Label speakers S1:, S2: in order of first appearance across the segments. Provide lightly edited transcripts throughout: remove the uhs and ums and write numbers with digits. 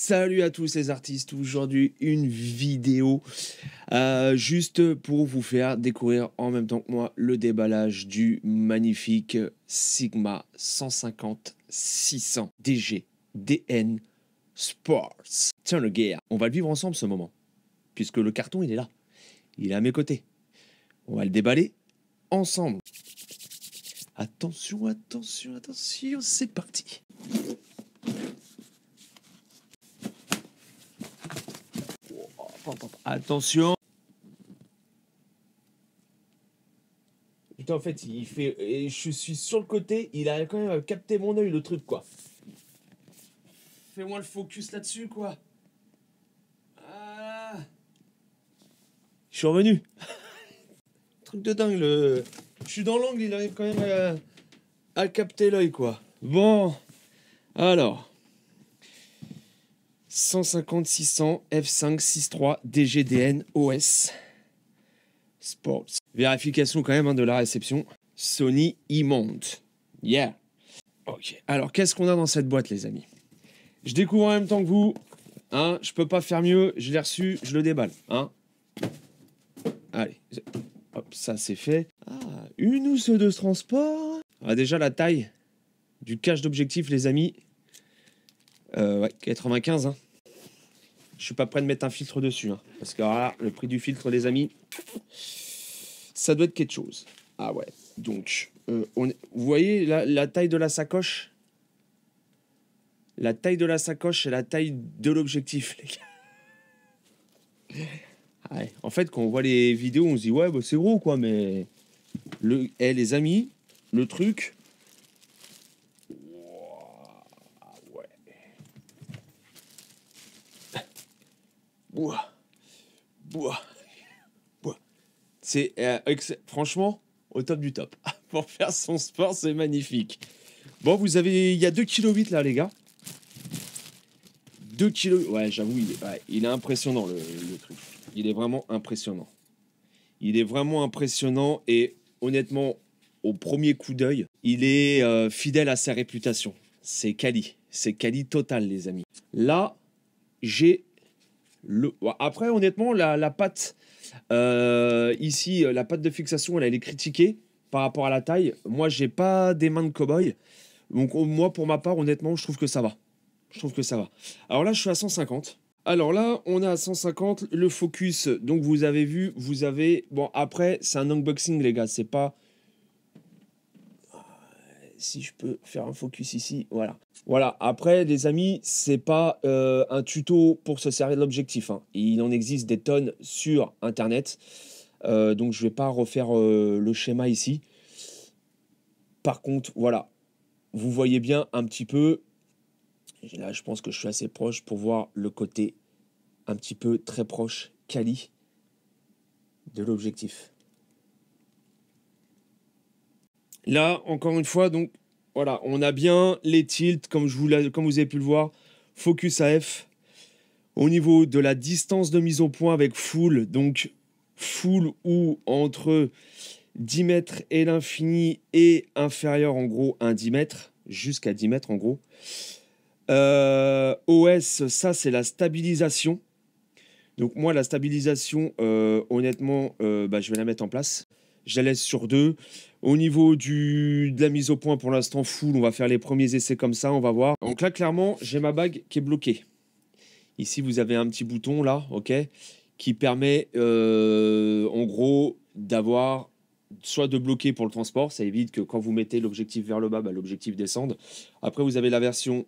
S1: Salut à tous les artistes, aujourd'hui une vidéo juste pour vous faire découvrir en même temps que moi le déballage du magnifique Sigma 150-600 DG DN Sports. Tiens le gars, on va le vivre ensemble ce moment, puisque le carton il est là, il est à mes côtés. On va le déballer ensemble. Attention, attention, attention, c'est parti. Attention. Putain, en fait, il fait. Et je suis sur le côté, il a quand même capté mon œil, le truc, quoi. Fais-moi le focus là-dessus, quoi. Ah. Je suis revenu. Truc de dingue, le. Je suis dans l'angle, il arrive quand même à capter l'œil, quoi. Bon. Alors. 150-600 F5-6.3 DGDN OS Sports. Vérification quand même hein, de la réception. Sony e-mount. Yeah. Ok. Alors qu'est-ce qu'on a dans cette boîte les amis? Je découvre en même temps que vous. Hein, je peux pas faire mieux. Je l'ai reçu, je le déballe. Hein. Allez. Hop, ça c'est fait. Ah, une housse de transport. Ah, déjà la taille du cache d'objectif les amis. Ouais, 95. Hein. Je suis pas prêt de mettre un filtre dessus. Hein, parce que là, le prix du filtre, les amis, ça doit être quelque chose. Ah ouais. Donc, vous voyez la taille de la sacoche? La taille de la sacoche et la taille de l'objectif, les gars. Ouais. En fait, quand on voit les vidéos, on se dit, ouais, bah, c'est gros, quoi. Mais, les amis, le truc... Bois. C'est franchement au top du top. Pour faire son sport, c'est magnifique. Bon, il y a 2,8 kg là, les gars. 2 kg. Ouais, j'avoue, il est impressionnant le truc. Il est vraiment impressionnant. Il est vraiment impressionnant et honnêtement, au premier coup d'œil, il est fidèle à sa réputation. C'est quali. C'est quali total, les amis. Là, j'ai le. Après, honnêtement, la patte. Ici, la patte de fixation, elle est critiquée par rapport à la taille. Moi, j'ai pas des mains de cow-boy. Donc, moi, pour ma part, honnêtement, je trouve que ça va. Alors là, je suis à 150. Alors là, on est à 150. Le focus, donc vous avez vu, vous avez... Bon, après, c'est un unboxing, les gars. C'est pas... Si je peux faire un focus ici, voilà. Voilà, après, les amis, c'est pas un tuto pour se servir de l'objectif. Hein. Il en existe des tonnes sur Internet. Donc, je vais pas refaire le schéma ici. Par contre, voilà. Vous voyez bien un petit peu... Là, je pense que je suis assez proche pour voir le côté un petit peu très proche, quali, de l'objectif. Là, encore une fois, donc, voilà, on a bien les tilts, comme vous avez pu le voir, focus AF. Au niveau de la distance de mise au point avec full, donc full ou entre 10 mètres et l'infini et inférieur en gros à 10 mètres, jusqu'à 10 mètres en gros. OS, ça c'est la stabilisation. Donc moi la stabilisation, honnêtement, je vais la mettre en place. Je la laisse sur 2. Au niveau de la mise au point, pour l'instant full, on va faire les premiers essais comme ça, on va voir. Donc là, clairement, j'ai ma bague qui est bloquée. Ici, vous avez un petit bouton là, ok, qui permet, en gros, d'avoir soit de bloquer pour le transport. Ça évite que quand vous mettez l'objectif vers le bas, l'objectif descende. Après, vous avez la version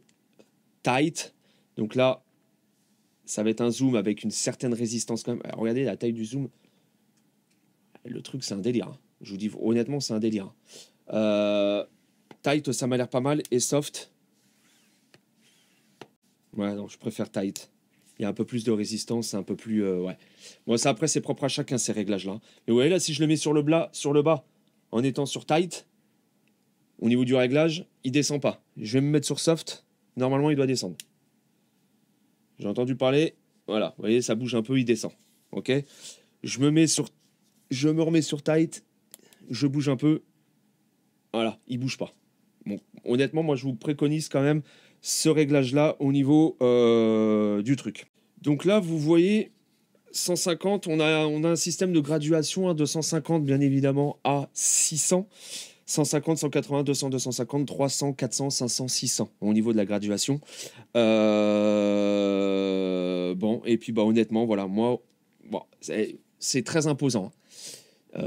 S1: tight. Donc là, ça va être un zoom avec une certaine résistance quand même. Alors, regardez la taille du zoom. Le truc, c'est un délire. Hein. Je vous dis honnêtement, c'est un délire. Tight, ça m'a l'air pas mal. Et soft. Ouais, non, je préfère tight. Il y a un peu plus de résistance, c'est un peu plus... ouais. Bon, ça, après, c'est propre à chacun, ces réglages-là. Mais vous voyez, là, si je le mets sur le bas, en étant sur tight, au niveau du réglage, il descend pas. Je vais me mettre sur soft. Normalement, il doit descendre. J'ai entendu parler. Voilà, vous voyez, ça bouge un peu, il descend. OK. Je me remets sur tight. Je bouge un peu. Voilà, il bouge pas. Bon, honnêtement, moi, je vous préconise quand même ce réglage-là au niveau du truc. Donc là, vous voyez, 150, on a un système de graduation hein, de 150 bien évidemment à 600. 150, 180, 200, 250, 300, 400, 500, 600 au niveau de la graduation. Bon, et puis bah, honnêtement, voilà, moi, bon, c'est très imposant.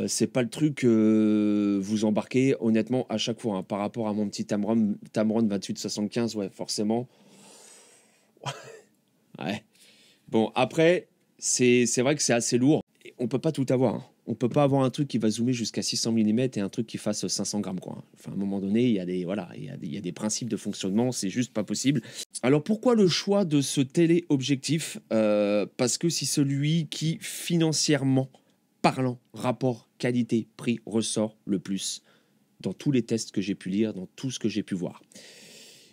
S1: C'est pas le truc que vous embarquez honnêtement à chaque fois hein, par rapport à mon petit Tamron 2875, ouais, forcément. Ouais. Bon, après, c'est vrai que c'est assez lourd. On peut pas tout avoir. Hein. On peut pas avoir un truc qui va zoomer jusqu'à 600 mm et un truc qui fasse 500 grammes. Quoi. Enfin, à un moment donné, il y a des, voilà, il y a des principes de fonctionnement, c'est juste pas possible. Alors pourquoi le choix de ce téléobjectif parce que c'est celui qui, financièrement parlant, rapport qualité-prix, ressort le plus dans tous les tests que j'ai pu lire, dans tout ce que j'ai pu voir.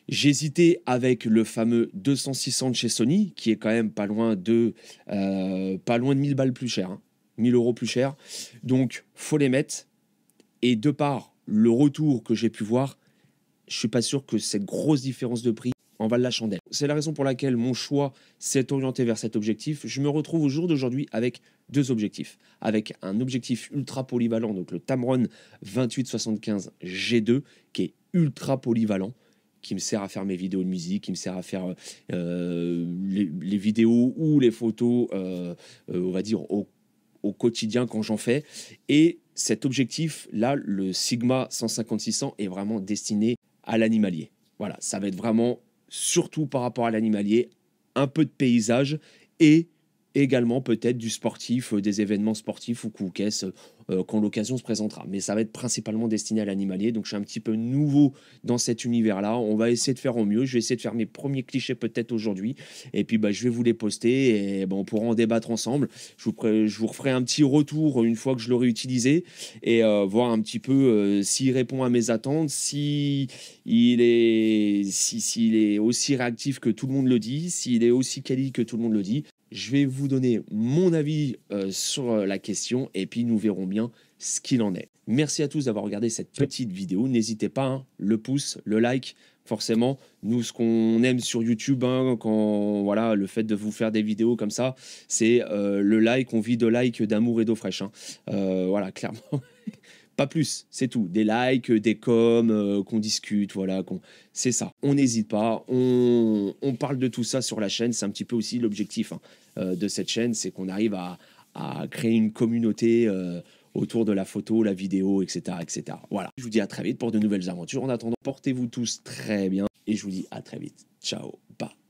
S1: J'hésitais avec le fameux 200-600 de chez Sony, qui est quand même pas loin de 1000 balles plus cher, hein, 1000 euros plus cher. Donc, faut les mettre. Et de par le retour que j'ai pu voir, je suis pas sûr que cette grosse différence de prix en valent la chandelle. C'est la raison pour laquelle mon choix s'est orienté vers cet objectif. Je me retrouve au jour d'aujourd'hui avec deux objectifs. Avec un objectif ultra polyvalent, donc le Tamron 2875 G2, qui est ultra polyvalent, qui me sert à faire mes vidéos de musique, qui me sert à faire les vidéos ou les photos, on va dire, au quotidien quand j'en fais. Et cet objectif-là, le Sigma 150-600, est vraiment destiné à l'animalier. Voilà, ça va être vraiment, surtout par rapport à l'animalier, un peu de paysage et également peut-être du sportif, des événements sportifs ou caisses quand l'occasion se présentera. Mais ça va être principalement destiné à l'animalier, donc je suis un petit peu nouveau dans cet univers-là. On va essayer de faire au mieux. Je vais essayer de faire mes premiers clichés peut-être aujourd'hui, et puis bah, je vais vous les poster et bon, on pourra en débattre ensemble. Je vous referai un petit retour une fois que je l'aurai utilisé et voir un petit peu s'il répond à mes attentes, s'il est aussi réactif que tout le monde le dit, s'il est aussi quali que tout le monde le dit. Je vais vous donner mon avis sur la question et puis nous verrons bien ce qu'il en est. Merci à tous d'avoir regardé cette petite vidéo. N'hésitez pas, hein, le pouce, le like, forcément. Nous, ce qu'on aime sur YouTube, hein, quand voilà, le fait de vous faire des vidéos comme ça, c'est le like. On vit de like, d'amour et d'eau fraîche. Hein. Voilà, clairement. Pas plus, c'est tout. Des likes, des coms, qu'on discute, voilà, c'est ça. On n'hésite pas, on parle de tout ça sur la chaîne. C'est un petit peu aussi l'objectif hein, de cette chaîne, c'est qu'on arrive à créer une communauté autour de la photo, la vidéo, etc., etc. Voilà, je vous dis à très vite pour de nouvelles aventures. En attendant, portez-vous tous très bien et je vous dis à très vite. Ciao, bye.